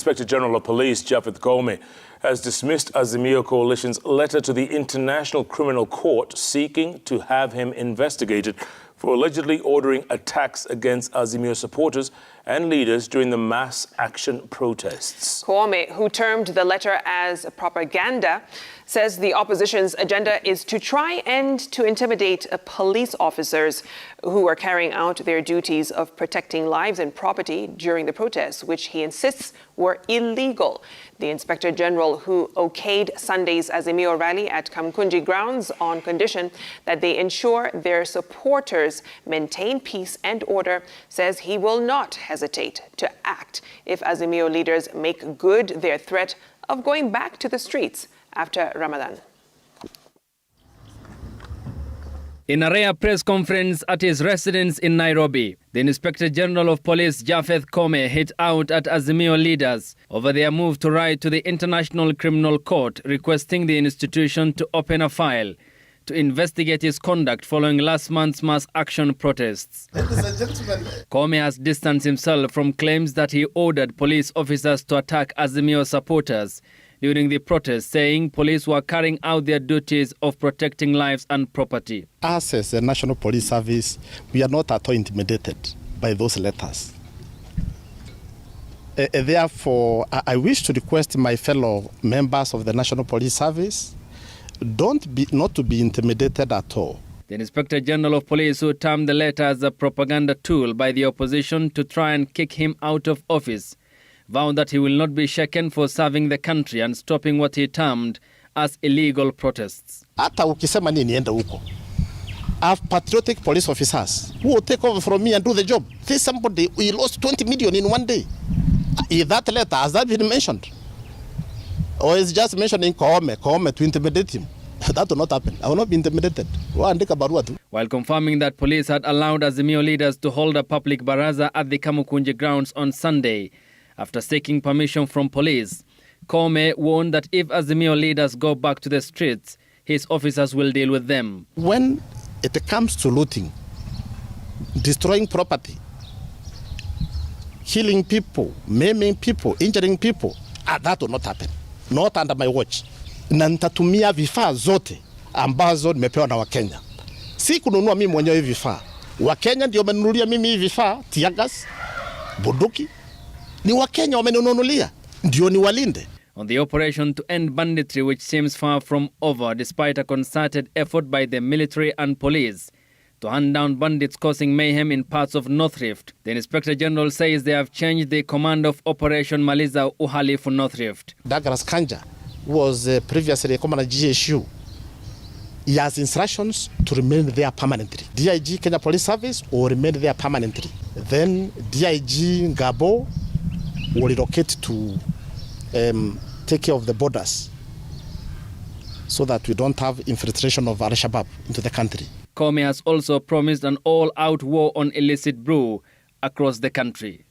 Inspector General of Police Japhet Koome has dismissed Azimio Coalition's letter to the International Criminal Court seeking to have him investigated for allegedly ordering attacks against Azimio supporters and leaders during the mass action protests. Koome, who termed the letter as propaganda, says the opposition's agenda is to try and to intimidate police officers who are carrying out their duties of protecting lives and property during the protests, which he insists were illegal. The Inspector General, who okayed Sunday's Azimio rally at Kamukunji grounds on condition that they ensure their supporters maintain peace and order, says he will not hesitate to act if Azimio leaders make good their threat of going back to the streets after Ramadan. In a rare press conference at his residence in Nairobi, the Inspector General of Police Japhet Koome hit out at Azimio leaders over their move to write to the International Criminal Court requesting the institution to open a file to investigate his conduct following last month's mass action protests. Koome has distanced himself from claims that he ordered police officers to attack Azimio supporters during the protests, saying police were carrying out their duties of protecting lives and property. Us as a National Police Service, we are not at all intimidated by those letters. Therefore, I wish to request my fellow members of the National Police Service not to be intimidated at all. The Inspector General of Police, who termed the letter as a propaganda tool by the opposition to try and kick him out of office, vowed that he will not be shaken for serving the country and stopping what he termed as illegal protests. I have patriotic police officers who will take over from me and do the job. There's somebody who lost 20 million in one day. Is that letter, has that been mentioned? Or is just mentioning Koome to intimidate him? That will not happen. I will not be intimidated. While confirming that police had allowed Azimio leaders to hold a public baraza at the Kamukunji grounds on Sunday, after seeking permission from police, Koome warned that if Azimio leaders go back to the streets, his officers will deal with them. When it comes to looting, destroying property, killing people, maiming people, injuring people, that will not happen. Not under my watch. Na nitatumia vifaa zote ambazo nimepewa na Wakenya. Si kununua mimi mwenyewe vifaa. Wakenya ndio wamenunulia mimi hivi vifaa, tiagas, bunduki. Ni Wakenya wamenunulia, ndio niwalinde. On the operation to end banditry, which seems far from over despite a concerted effort by the military and police to hand down bandits causing mayhem in parts of North Rift, the Inspector General says they have changed the command of Operation Maliza Uhalifu North Rift. Douglas Kanja was previously Commander GSU. He has instructions to remain there permanently. DIG Kenya Police Service will remain there permanently. Then DIG Gabo will relocate to take care of the borders so that we don't have infiltration of Al-Shabaab into the country. Koome has also promised an all-out war on illicit brew across the country.